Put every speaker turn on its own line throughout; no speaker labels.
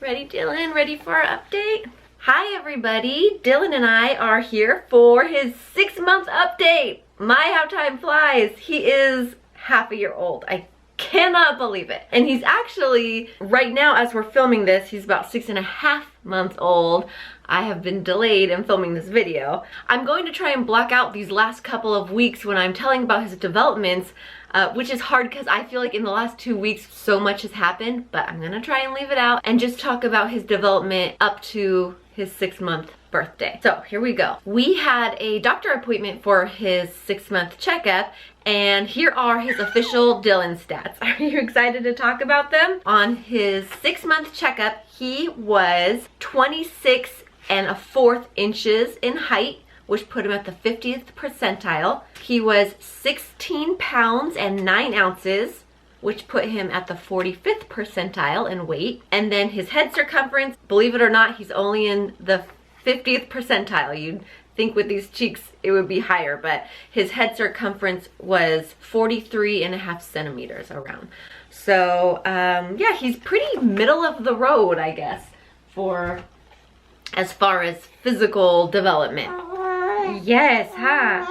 Ready, Dillon? Ready for our update? Hi everybody, Dillon and I are here for his 6-month update. My, how time flies. He is half a year old. I cannot believe it. And he's actually, right now as we're filming this, he's about 6.5 months old. I have been delayed in filming this video. I'm going to try and block out these last couple of weeks when I'm telling about his developments, which is hard because I feel like in the last 2 weeks so much has happened, but I'm gonna try and leave it out and just talk about his development up to his 6-month birthday. So here we go. We had a doctor appointment for his 6-month checkup, and here are his official Dillon stats. Are you excited to talk about them? On his 6-month checkup, he was 26.25 inches in height, which put him at the 50th percentile. He was 16 pounds and 9 ounces, which put him at the 45th percentile in weight. And then his head circumference, believe it or not, he's only in the 50th percentile. You'd think with these cheeks it would be higher, but his head circumference was 43.5 centimeters around. So yeah, he's pretty middle of the road, I guess, for as far as physical development. Yes, huh?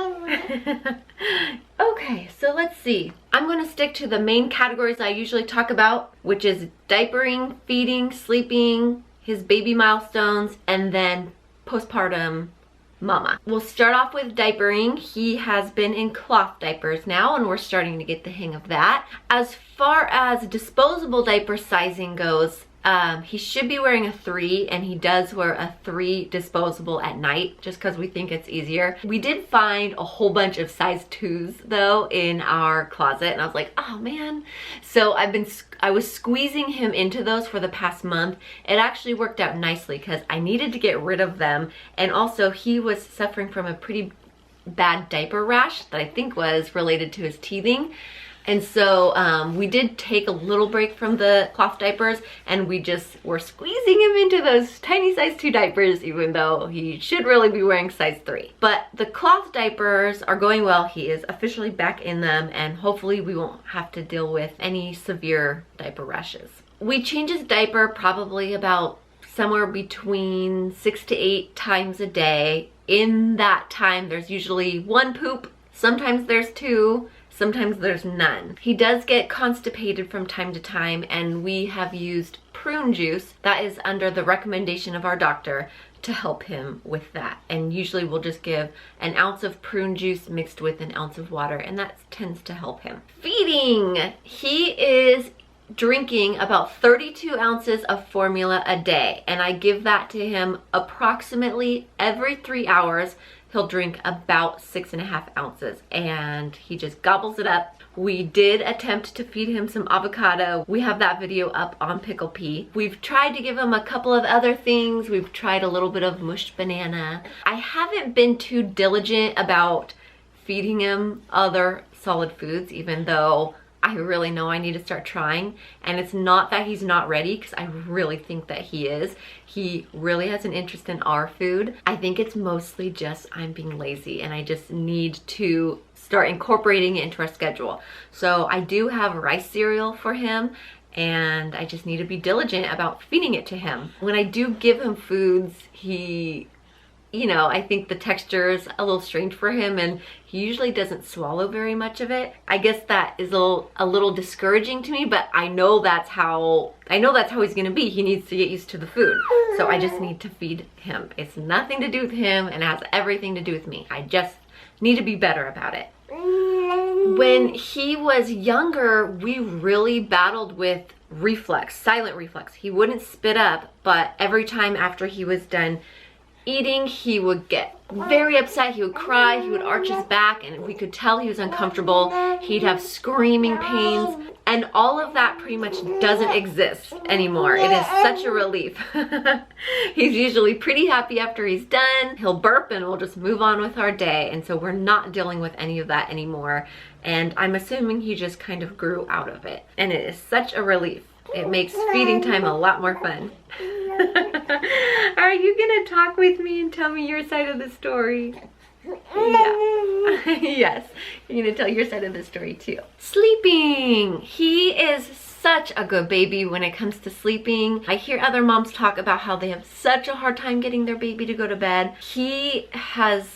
Okay, so let's see. I'm gonna stick to the main categories I usually talk about, which is diapering, feeding, sleeping, his baby milestones, and then postpartum mama. We'll start off with diapering. He has been in cloth diapers now, and we're starting to get the hang of that. As far as disposable diaper sizing goes, he should be wearing a 3, and he does wear a 3 disposable at night just because we think it's easier. We did find a whole bunch of size 2s though in our closet, and I was like, oh man. So I was squeezing him into those for the past month. It actually worked out nicely because I needed to get rid of them, and also he was suffering from a pretty bad diaper rash that I think was related to his teething. And so we did take a little break from the cloth diapers, and we just were squeezing him into those tiny size 2 diapers, even though he should really be wearing size 3. But the cloth diapers are going well. He is officially back in them, and hopefully we won't have to deal with any severe diaper rashes. We change his diaper probably about somewhere between 6 to 8 times a day. In that time, there's usually 1 poop. Sometimes there's 2. Sometimes there's none. He does get constipated from time to time, and we have used prune juice. That is under the recommendation of our doctor to help him with that. And usually we'll just give an ounce of prune juice mixed with an ounce of water, and that tends to help him. Feeding. He is drinking about 32 ounces of formula a day, and I give that to him approximately every 3 hours. He'll drink about 6.5 ounces, and he just gobbles it up. We did attempt to feed him some avocado. We have that video up on Pickle. We've tried to give him a couple of other things. We've tried a little bit of mushed banana. I haven't been too diligent about feeding him other solid foods, even though I really know I need to start trying. And it's not that he's not ready, because I really think that he is. He really has an interest in our food. I think it's mostly just I'm being lazy, and I just need to start incorporating it into our schedule. So I do have rice cereal for him, and I just need to be diligent about feeding it to him. When I do give him foods, he, you know, I think the texture is a little strange for him, and he usually doesn't swallow very much of it. I guess that is a little discouraging to me, but I know that's how he's gonna be. He needs to get used to the food. So I just need to feed him. It's nothing to do with him, and it has everything to do with me. I just need to be better about it. When he was younger, we really battled with reflux, silent reflux. He wouldn't spit up, but every time after he was done eating, he would get very upset. He would cry, he would arch his back, and we could tell he was uncomfortable. He'd have screaming pains, and all of that pretty much doesn't exist anymore. It is such a relief. He's usually pretty happy after he's done. He'll burp and we'll just move on with our day, and so we're not dealing with any of that anymore. And I'm assuming he just kind of grew out of it, and it is such a relief. It makes feeding time a lot more fun. Are you gonna talk with me and tell me your side of the story? Yeah. Yes, you're gonna tell your side of the story too. Sleeping. He is such a good baby when it comes to sleeping. I hear other moms talk about how they have such a hard time getting their baby to go to bed. He has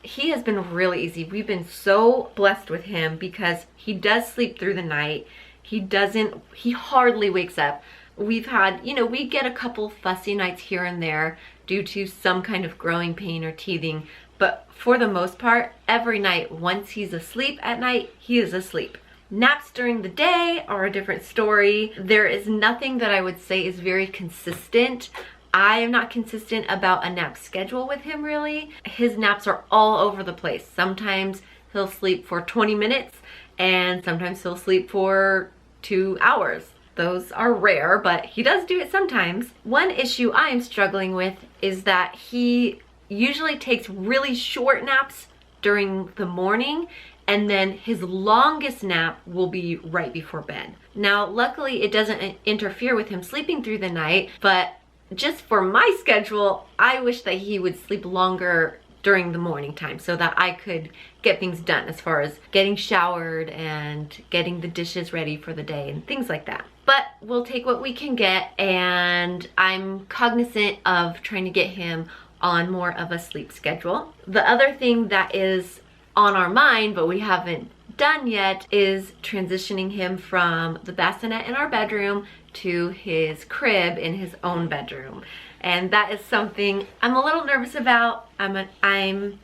been really easy. We've been so blessed with him because he does sleep through the night. He hardly wakes up. We've had, we get a couple fussy nights here and there due to some kind of growing pain or teething, but for the most part, every night, once he's asleep at night, he is asleep. Naps during the day are a different story. There is nothing that I would say is very consistent. I am not consistent about a nap schedule with him, really. His naps are all over the place. Sometimes he'll sleep for 20 minutes and sometimes he'll sleep for 2 hours. Those are rare, but he does do it sometimes. One issue I am struggling with is that he usually takes really short naps during the morning, and then his longest nap will be right before bed. Now, luckily it doesn't interfere with him sleeping through the night, but just for my schedule, I wish that he would sleep longer during the morning time so that I could get things done as far as getting showered and getting the dishes ready for the day and things like that. But we'll take what we can get, and I'm cognizant of trying to get him on more of a sleep schedule. The other thing that is on our mind, but we haven't done yet, is transitioning him from the bassinet in our bedroom to his crib in his own bedroom. And that is something I'm a little nervous about. I'm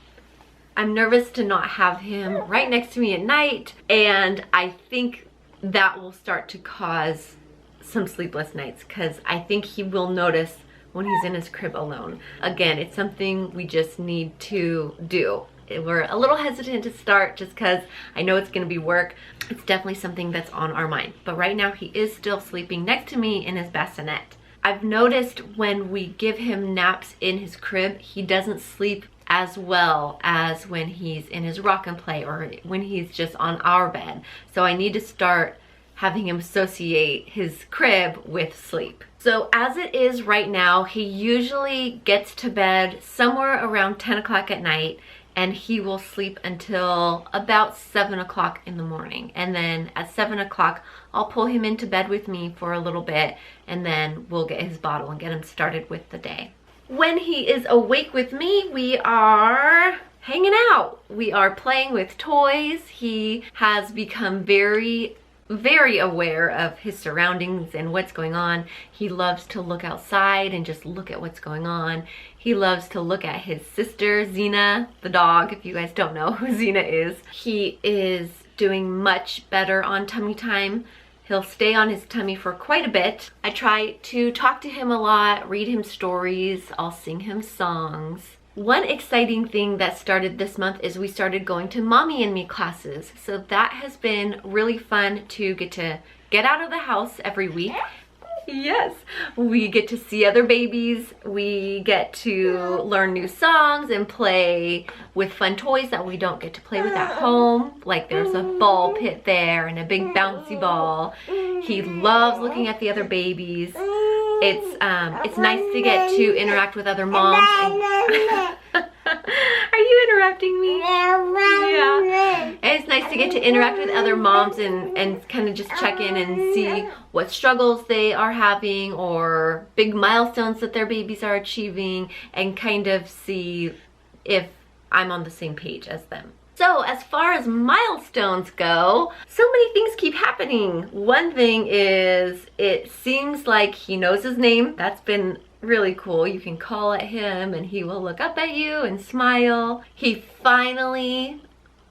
nervous to not have him right next to me at night, and I think that will start to cause some sleepless nights because I think he will notice when he's in his crib alone. Again, it's something we just need to do. We're a little hesitant to start just because I know it's going to be work. It's definitely something that's on our mind. But right now he is still sleeping next to me in his bassinet. I've noticed when we give him naps in his crib, he doesn't sleep as well as when he's in his rock and play or when he's just on our bed. So I need to start having him associate his crib with sleep. So as it is right now, he usually gets to bed somewhere around 10 o'clock at night, and he will sleep until about 7 o'clock in the morning. And then at 7 o'clock, I'll pull him into bed with me for a little bit, and then we'll get his bottle and get him started with the day. When he is awake with me, we are hanging out. We are playing with toys. He has become very aware of his surroundings and what's going on. He loves to look outside and just look at what's going on. He loves to look at his sister, Xena, the dog, if you guys don't know who Xena is. He is doing much better on tummy time. He'll stay on his tummy for quite a bit. I try to talk to him a lot, read him stories, I'll sing him songs. One exciting thing that started this month is we started going to Mommy and Me classes. So that has been really fun to get out of the house every week. Yes, we get to see other babies. We get to learn new songs and play with fun toys that we don't get to play with at home. Like there's a ball pit there and a big bouncy ball. He loves looking at the other babies. It's nice to get to interact with other moms. Are you interrupting me? Yeah. And it's nice to get to interact with other moms and kind of just check in and see what struggles they are having or big milestones that their babies are achieving, and kind of see if I'm on the same page as them. So as far as milestones go, so many things keep happening. One thing is it seems like he knows his name. That's been really cool. You can call at him and he will look up at you and smile. He finally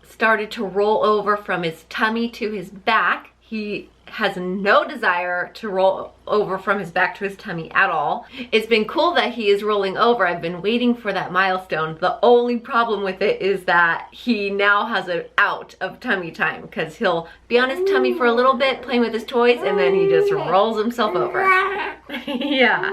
started to roll over from his tummy to his back. He has no desire to roll over from his back to his tummy at all. It's been cool that he is rolling over. I've been waiting for that milestone. The only problem with it is that he now has an out of tummy time because he'll be on his tummy for a little bit playing with his toys and then he just rolls himself over. Yeah.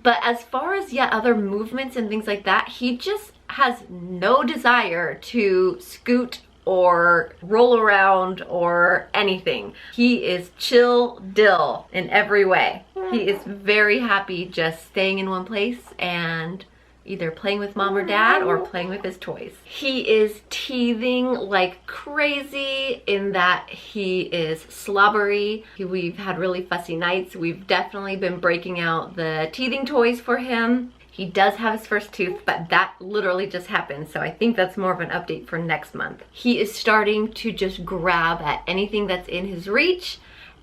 But as far as other movements and things like that, he just has no desire to scoot or roll around or anything. He is chill dill in every way. He is very happy just staying in one place and either playing with mom or dad or playing with his toys. He is teething like crazy in that he is slobbery. We've had really fussy nights. We've definitely been breaking out the teething toys for him. He does have his first tooth, but that literally just happened, so I think that's more of an update for next month. He is starting to just grab at anything that's in his reach,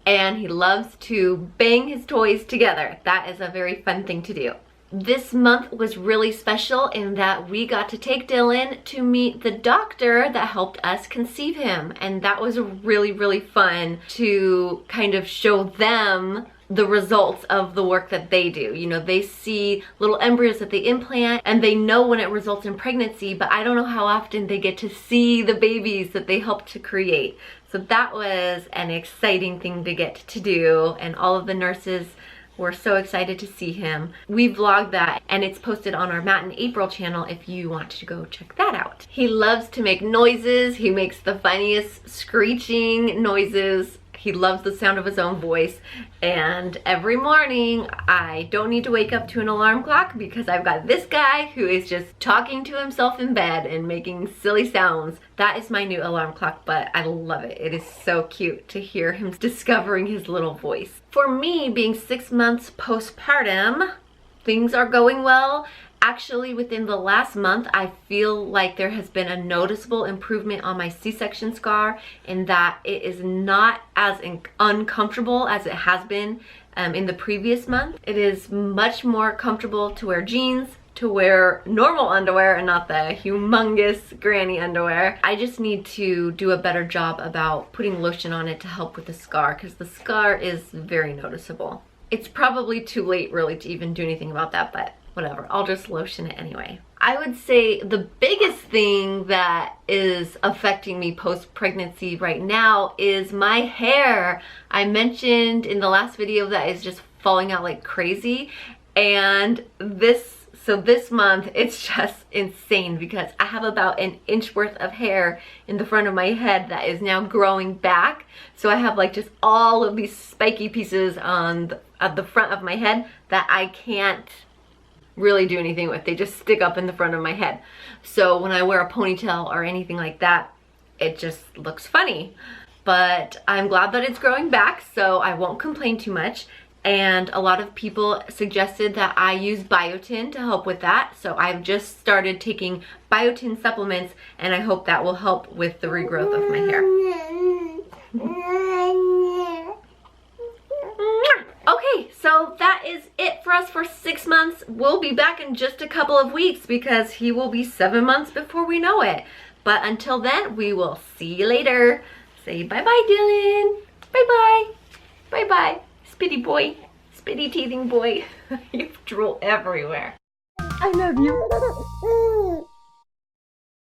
and he loves to bang his toys together. That is a very fun thing to do. This month was really special in that we got to take Dillon to meet the doctor that helped us conceive him, and that was really, really fun to kind of show them the results of the work that they do. You know, they see little embryos that they implant and they know when it results in pregnancy, but I don't know how often they get to see the babies that they helped to create. So that was an exciting thing to get to do, and all of the nurses were so excited to see him. We vlogged that and it's posted on our Matt and April channel if you want to go check that out. He loves to make noises. He makes the funniest screeching noises. He loves the sound of his own voice, and every morning I don't need to wake up to an alarm clock because I've got this guy who is just talking to himself in bed and making silly sounds. That is my new alarm clock, but I love it. It is so cute to hear him discovering his little voice. For me, being 6 months postpartum, things are going well. Actually, within the last month, I feel like there has been a noticeable improvement on my C-section scar in that it is not as uncomfortable as it has been in the previous month. It is much more comfortable to wear jeans, to wear normal underwear and not the humongous granny underwear. I just need to do a better job about putting lotion on it to help with the scar, because the scar is very noticeable. It's probably too late really to even do anything about that, but whatever, I'll just lotion it anyway. I would say the biggest thing that is affecting me post-pregnancy right now is my hair. I mentioned in the last video that it's just falling out like crazy, and this month it's just insane because I have about an inch worth of hair in the front of my head that is now growing back. So I have like just all of these spiky pieces at the front of my head that I can't really do anything with. They just stick up in the front of my head. So when I wear a ponytail or anything like that, it just looks funny. But I'm glad that it's growing back, so I won't complain too much. And a lot of people suggested that I use biotin to help with that. So I've just started taking biotin supplements, and I hope that will help with the regrowth of my hair. Okay, so that is it for us for 6 months. We'll be back in just a couple of weeks because he will be 7 months before we know it. But until then, we will see you later. Say bye-bye, Dillon. Bye-bye. Bye-bye. Spitty boy. Spitty teething boy. You drool everywhere. I love you.